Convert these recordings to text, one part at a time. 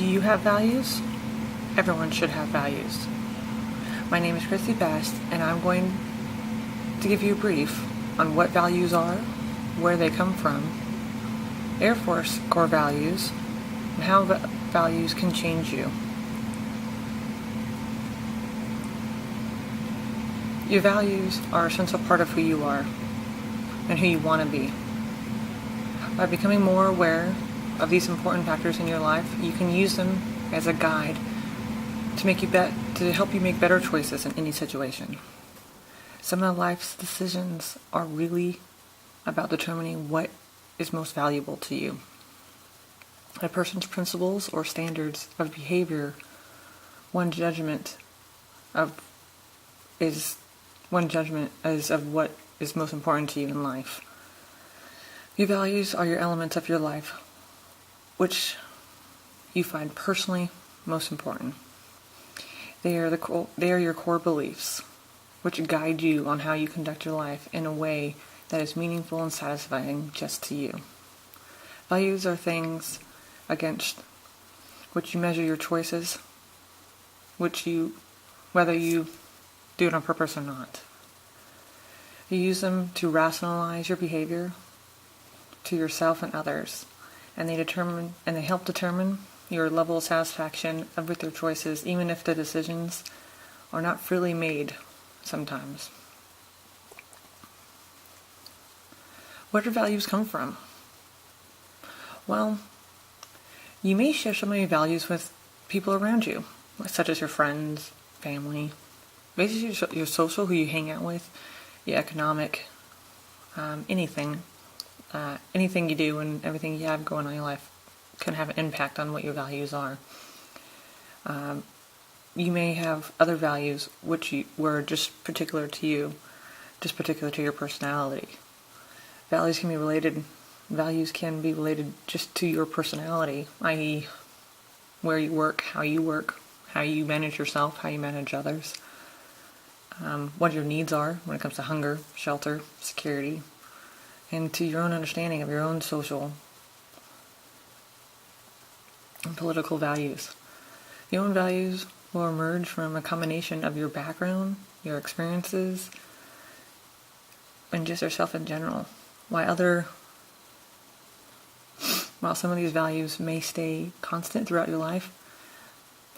Do you have values? Everyone should have values. My name is Christy Best, and I'm going to give you a brief on what values are, where they come from, Air Force core values, and how values can change you. Your values are a central part of who you are and who you want to be. By becoming more aware of these important factors in your life, you can use them as a guide to help you make better choices in any situation. Some of life's decisions are really about determining what is most valuable to you. A person's principles or standards of behavior, one judgment is of what is most important to you in life. Your values are your elements of your life, which you find personally most important. They are your core beliefs, which guide you on how you conduct your life in a way that is meaningful and satisfying just to you. Values are things against which you measure your choices, whether you do it on purpose or not. You use them to rationalize your behavior to yourself and others, and they help determine your level of satisfaction with your choices, even if the decisions are not freely made sometimes. Where do values come from? Well, you may share some of your values with people around you, such as your friends, family, basically your social, who you hang out with, your economic, anything you do and everything you have going on in your life can have an impact on what your values are. You may have other values which were just particular to you, just particular to your personality. Values can be related just to your personality, i.e. where you work, how you manage yourself, how you manage others, what your needs are when it comes to hunger, shelter, security, and to your own understanding of your own social and political values. Your own values will emerge from a combination of your background, your experiences, and just yourself in general. While some of these values may stay constant throughout your life,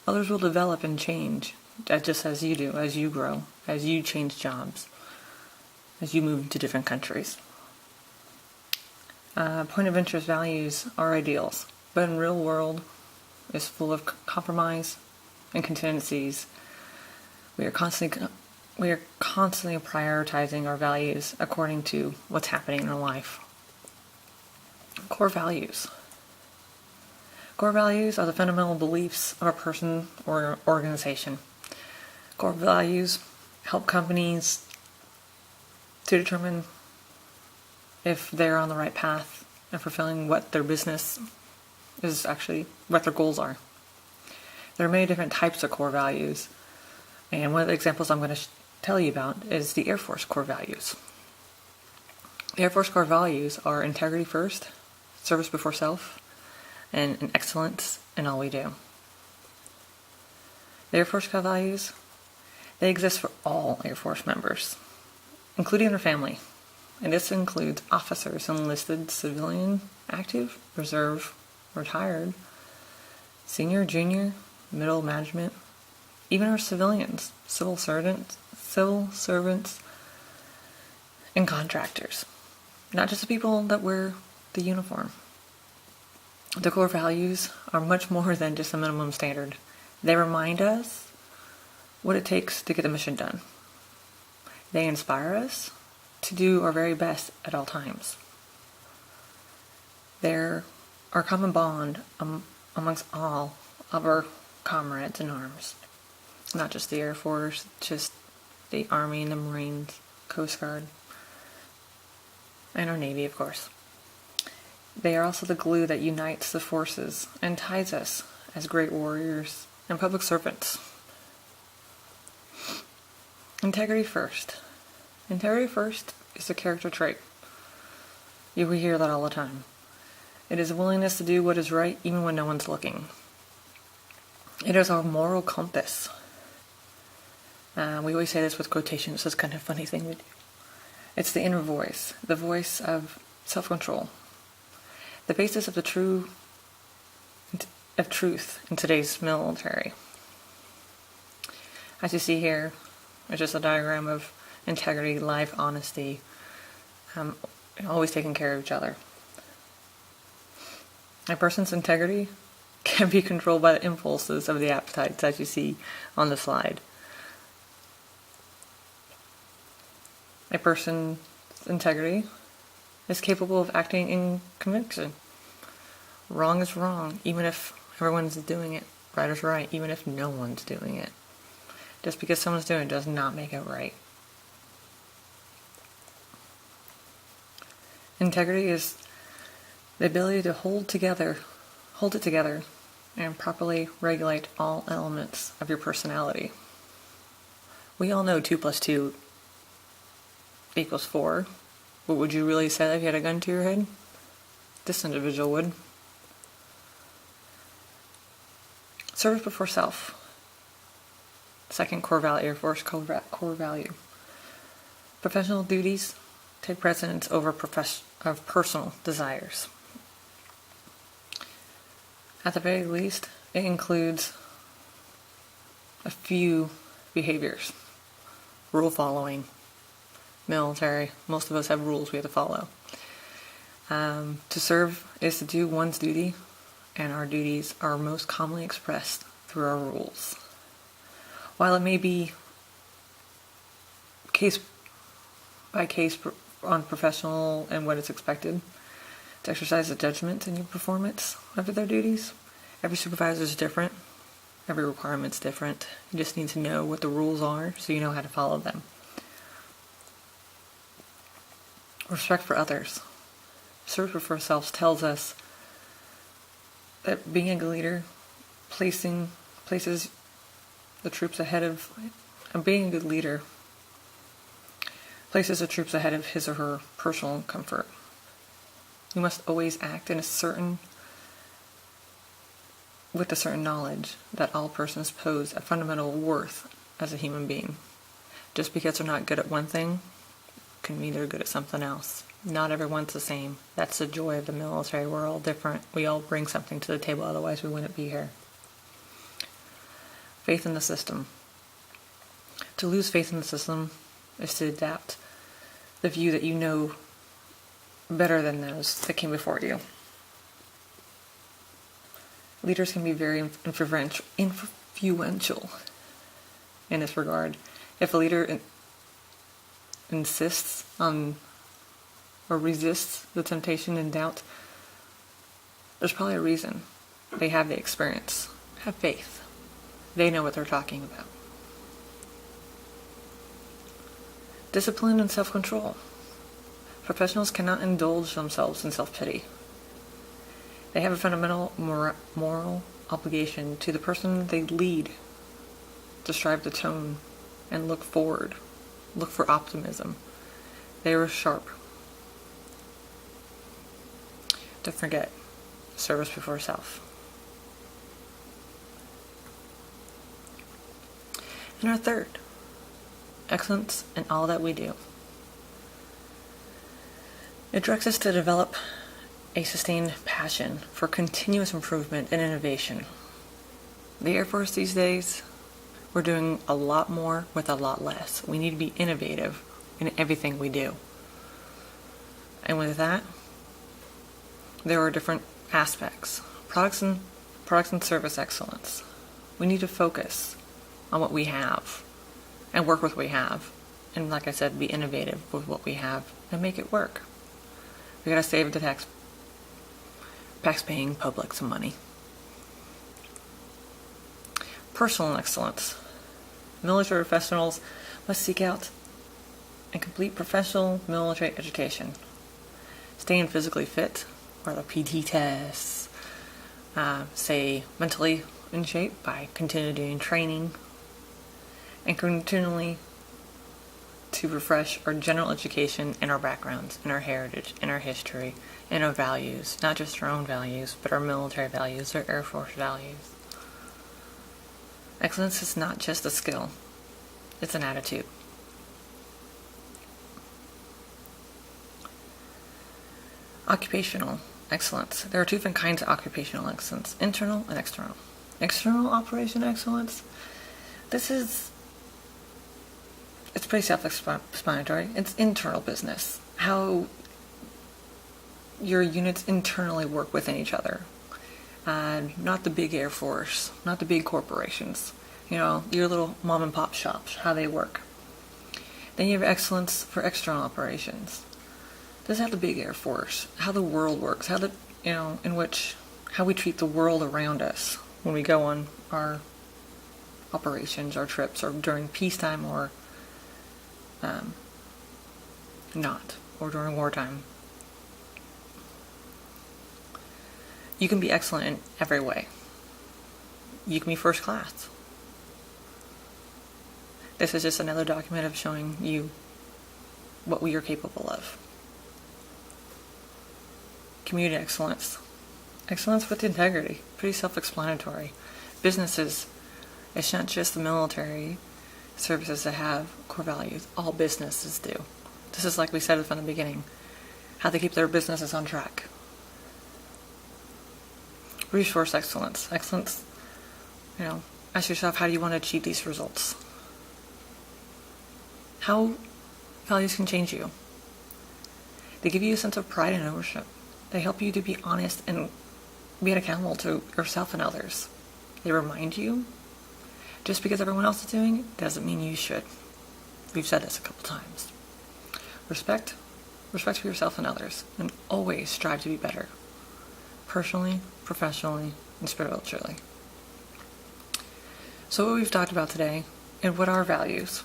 others will develop and change, just as you do, as you grow, as you change jobs, as you move to different countries. Point of interest values are ideals, but in the real world is full of compromise and contingencies. We are constantly prioritizing our values according to what's happening in our life. Core values. Core values are the fundamental beliefs of a person or organization. Core values help companies to determine if they're on the right path and fulfilling what their business is actually, what their goals are. There are many different types of core values, and one of the examples I'm going to tell you about is the Air Force core values. The Air Force core values are integrity first, service before self, and an excellence in all we do. The Air Force core values, they exist for all Air Force members, including their family. And this includes officers, enlisted, civilian, active, reserve, retired, senior, junior, middle management, even our civilians, civil servants, and contractors. Not just the people that wear the uniform. The core values are much more than just a minimum standard. They remind us what it takes to get the mission done. They inspire us to do our very best at all times. They're our common bond amongst all of our comrades in arms. Not just the Air Force, just the Army and the Marines, Coast Guard, and our Navy, of course. They are also the glue that unites the forces and ties us as great warriors and public servants. Integrity first. Integrity first is a character trait. You will hear that all the time. It is a willingness to do what is right even when no one's looking. It is our moral compass. We always say this with quotations. It's kind of a funny thing we do. It's the inner voice, the voice of self-control, the basis of truth in today's military. As you see here, it's just a diagram of integrity, life, honesty, always taking care of each other. A person's integrity can be controlled by the impulses of the appetites, as you see on the slide. A person's integrity is capable of acting in conviction. Wrong is wrong, even if everyone's doing it. Right is right, even if no one's doing it. Just because someone's doing it does not make it right. Integrity is the ability to hold it together, and properly regulate all elements of your personality. We all know 2 + 2 = 4, but would you really say that if you had a gun to your head? This individual would. Service before self. Second core value, or first core value. Professional duties take precedence over personal desires. At the very least, it includes a few behaviors. Rule following. Military, most of us have rules we have to follow. To serve is to do one's duty, and our duties are most commonly expressed through our rules. While it may be case by case on professional and what is expected, to exercise a judgment in your performance of their duties. Every supervisor is different. Every requirement's different. You just need to know what the rules are so you know how to follow them. Respect for others. Service before self tells us that being a good leader places the troops ahead of, being a good leader places the troops ahead of his or her personal comfort. You must always act with a certain knowledge that all persons pose a fundamental worth as a human being. Just because they're not good at one thing, can mean they're good at something else. Not everyone's the same. That's the joy of the military. We're all different. We all bring something to the table, otherwise we wouldn't be here. Faith in the system. To lose faith in the system is to adapt the view that you know better than those that came before you. Leaders can be very influential in this regard. If a leader insists on or resists the temptation and doubt, there's probably a reason. They have the experience. Have faith. They know what they're talking about. Discipline and self-control. Professionals cannot indulge themselves in self-pity. They have a fundamental moral obligation to the person they lead to strive to tone and look forward. Look for optimism. They are sharp. Don't forget, service before self. And our third, excellence in all that we do. It directs us to develop a sustained passion for continuous improvement and innovation. The Air Force these days, we're doing a lot more with a lot less. We need to be innovative in everything we do. And with that, there are different aspects. Products and service excellence. We need to focus on what we have and work with what we have. And like I said, be innovative with what we have and make it work. We gotta save the tax-paying public some money. Personal excellence. Military professionals must seek out and complete professional military education. Staying physically fit, or the PT tests. Stay mentally in shape by continuing doing training. And continually to refresh our general education in our backgrounds, in our heritage, in our history, in our values. Not just our own values, but our military values, our Air Force values. Excellence is not just a skill, it's an attitude. Occupational excellence. There are two different kinds of occupational excellence, internal and external. External operation excellence, it's pretty self-explanatory. It's internal business. How your units internally work within each other. Not the big Air Force, not the big corporations. Your little mom and pop shops, how they work. Then you have excellence for external operations. This is how the big Air Force, how the world works, how we treat the world around us when we go on our operations, our trips, or during peacetime or not, or during wartime. You can be excellent in every way. You can be first class. This is just another document of showing you what we are capable of. Community excellence. Excellence with integrity. Pretty self-explanatory. Businesses, it's not just the military services that have core values. All businesses do. This is like we said from the beginning, how they keep their businesses on track. Resource excellence. Excellence, ask yourself, how do you want to achieve these results? How values can change you. They give you a sense of pride and ownership. They help you to be honest and be accountable to yourself and others. They remind you, just because everyone else is doing it doesn't mean you should. We've said this a couple times. Respect for yourself and others, and always strive to be better. Personally, professionally, and spiritually. So what we've talked about today, and what are values,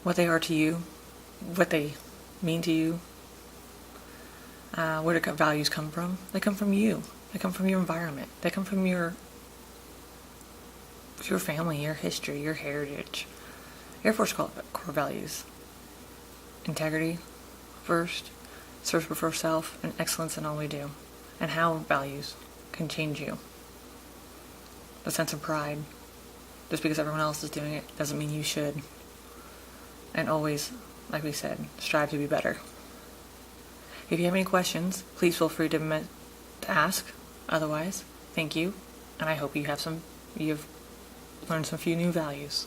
what they are to you, what they mean to you, where do values come from? They come from you. They come from your environment. They come from your family, your history, your heritage. Air Force core values. Integrity, first, service before self, and excellence in all we do. And how values can change you. The sense of pride. Just because everyone else is doing it doesn't mean you should. And always, like we said, strive to be better. If you have any questions, please feel free to ask. Otherwise, thank you, and I hope you've learned some few new values.